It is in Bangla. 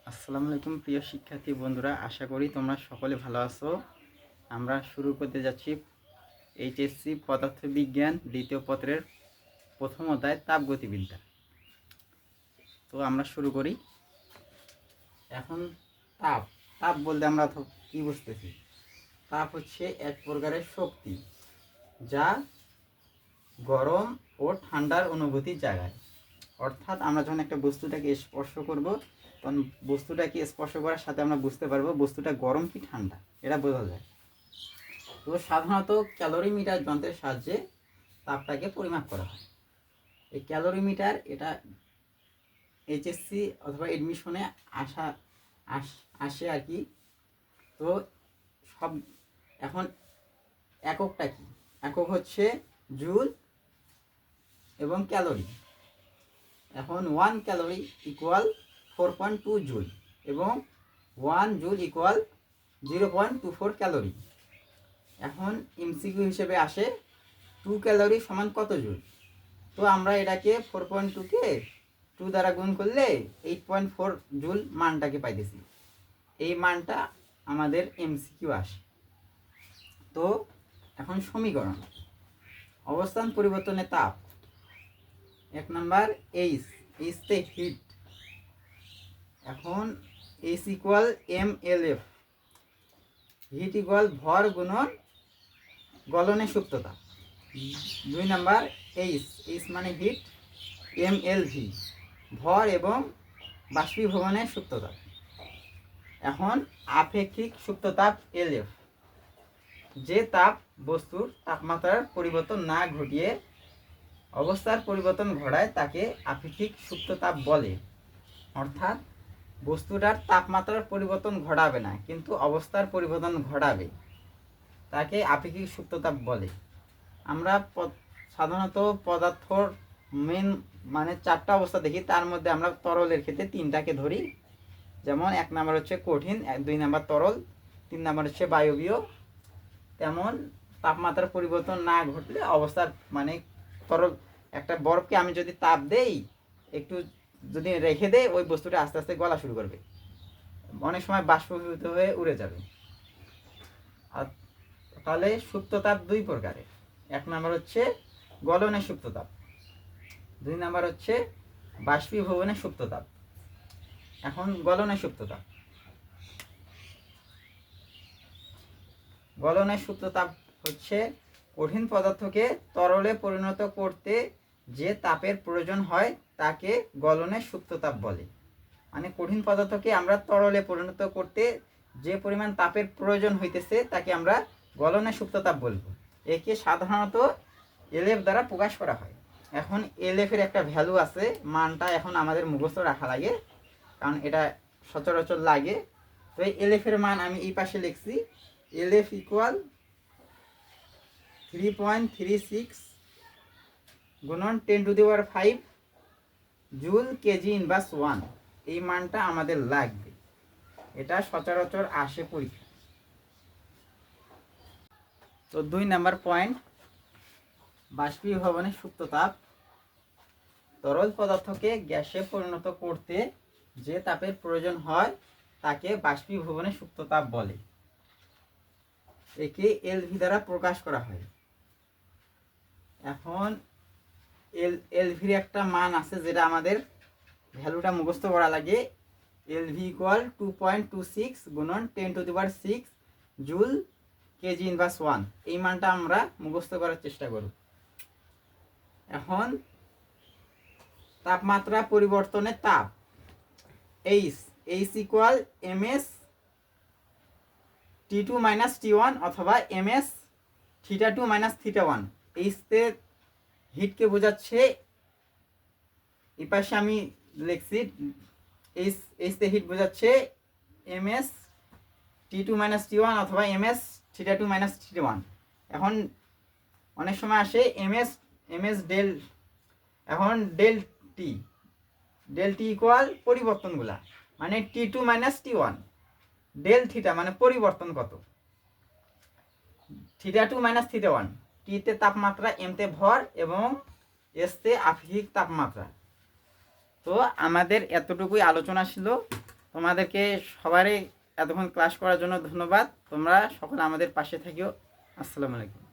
আসসালামু আলাইকুম প্রিয় শিক্ষার্থী বন্ধুরা, আশা করি তোমরা সকলে ভালো আছো। আমরা শুরু করতে যাচ্ছি এইচএসসি পদার্থবিজ্ঞান দ্বিতীয় পত্রের প্রথম অধ্যায় তাপগতিবিদ্যা। তো আমরা শুরু করি। এখন তাপ তাপ বলতে আমরা কি বুঝতেছি? তাপ হচ্ছে এক প্রকারের শক্তি যা গরম ও ঠান্ডার অনুভূতি জাগায়। অর্থাৎ আমরা যখন একটা বস্তুটাকে স্পর্শ করব, তখন বস্তুটাকে স্পর্শ করার সাথে আমরা বুঝতে পারবো বস্তুটা গরম কি ঠান্ডা, এটা বোঝা যায়। তো সাধারণত ক্যালোরিমিটার যন্ত্রের সাহায্যে তাপটাকে পরিমাপ করা হয়। এই ক্যালোরিমিটার এটা এইচএসসি অথবা এডমিশনে আসে আর কি। তো সব এখন এককটা কি? একক হচ্ছে জুল এবং ক্যালোরি। এখন 1 ক্যালোরি ইকুয়াল 4.2 জুল এবং 1 জুল ইকুয়াল 0.24 ক্যালোরি। এখন এমসিকিউ হিসেবে আসে 2 ক্যালোরি সমান কত জুল। তো আমরা এটাকে 4.2কে 2 দ্বারা গুণ করলে 8.4 জুল মানটাকে পাইতেছি। এই মানটা আমাদের এমসিকিউ আসে। তো এখন সমীকরণ, অবস্থান পরিবর্তনে তাপ। 1 নাম্বার এইচ, এইচতে হিট। এখন H equal M L F, heat equal ভর গুণন গলনের সুপ্ততা। 2 নাম্বার এইচ, এইচ মানে হিট, এম এল ভি ভর এবং বাষ্পীভবনের সুপ্ততা। এখন আপেক্ষিক সুপ্ততাপ এল এফ, যে তাপ বস্তুর তাপমাত্রার পরিবর্তন না ঘটিয়ে অবস্থার পরিবর্তন ঘটায় তাকে আপেক্ষিক সুপ্ততাপ বলে। অর্থাৎ বস্তুটার তাপমাত্রার পরিবর্তন ঘটাবে না, কিন্তু অবস্থার পরিবর্তন ঘটাবে, তাকে আপেক্ষিক সুপ্ততাপ বলে। আমরা সাধারণত পদার্থর মেন মানে 4টা অবস্থা দেখি, তার মধ্যে আমরা তরলের ক্ষেত্রে 3টাকে ধরি। যেমন 1 নাম্বার হচ্ছে কঠিন, 2 নাম্বার তরল, 3 নাম্বার হচ্ছে বায়বীয়। তেমন তাপমাত্রার পরিবর্তন না ঘটলে অবস্থার মানে তরল, একটা বরফকে আমি যদি তাপ দেই, একটু যদি রেখে দেই, ওই বস্তুটা আস্তে আস্তে গলা শুরু করবে, অনেক সময় বাষ্পীভূত হয়ে উড়ে যাবে। আর তাহলে সুপ্ততাপ 2 প্রকারের। 1 নাম্বার হচ্ছে গলনের সুপ্ততাপ, 2 নাম্বার হচ্ছে বাষ্পীভবনের সুপ্ততাপ। এখন গলনের সুপ্ততাপ, গলনের সুপ্ততাপ হচ্ছে কঠিন পদার্থকে তরলে পরিণত করতে যে তাপের প্রয়োজন হয় তাকে গলনের সুপ্ততাপ বলে। মানে কঠিন পদার্থকে আমরা তরলে পরিণত করতে যে পরিমাণ তাপের প্রয়োজন হইতেছে তাকে আমরা গলনের সুপ্ততাপ বলবো। একে সাধারণত এলএফ দ্বারা প্রকাশ করা হয়। এখন এলএফ এর একটা ভ্যালু আছে, মানটা এখন আমাদের মুখস্থ রাখা লাগে, কারণ এটা সচরাচর লাগে। তো এই এলএফ এর মান আমি এই পাশে লিখছি। এলএফ ইকুয়াল 3.36 গুণন 10⁵ জুল কেজি ইনভার্স 1। এই মানটা আমাদের লাগবে, এটা সচরাচর আসে পরীক্ষা। তো 2 নাম্বার পয়েন্ট, বাষ্পীভবনের সুপ্ততাপ। তরল পদার্থকে গ্যাসে পরিণত করতে যে তাপের প্রয়োজন হয় তাকে বাষ্পীভবনের সুপ্ততাপ বলে। একে এলভি দ্বারা প্রকাশ করা হয়। এখন এলভির একটা মান আছে যেটা আমাদের ভ্যালুটা মুখস্থ করা লাগে। এলভি ইকুয়াল 2.26 গুণন 10⁶ জুল কেজি ইনভার্স 1। এই মানটা আমরা মুখস্থ করার চেষ্টা করব। এখন তাপমাত্রা পরিবর্তনে তাপ, H, H equal MS T2 - T1 অথবা এমএস θ2 - θ1। এইচতে হিটকে বোঝাচ্ছে, এই পাশে আমি লিখছি এইচতে হিট বোঝাচ্ছে এমএস T2 - T1 অথবা এমএস θ2 - θ1। এখন অনেক সময় আসে এমএস ডেল, এখন ডেল টি ইকুয়াল পরিবর্তনগুলা, মানে T2 - T1, ডেল থিটা মানে পরিবর্তন কত, θ2 - θ1। টিতে তাপমাত্রা, এমতে ভর এবং এসতে আপেক্ষিক তাপমাত্রা। তো আমাদের এতটুকুই আলোচনা ছিল। তোমাদেরকে সবারই এতক্ষণ ক্লাস করার জন্য ধন্যবাদ। তোমরা সকলে আমাদের পাশে থাকিও। আসসালামু আলাইকুম।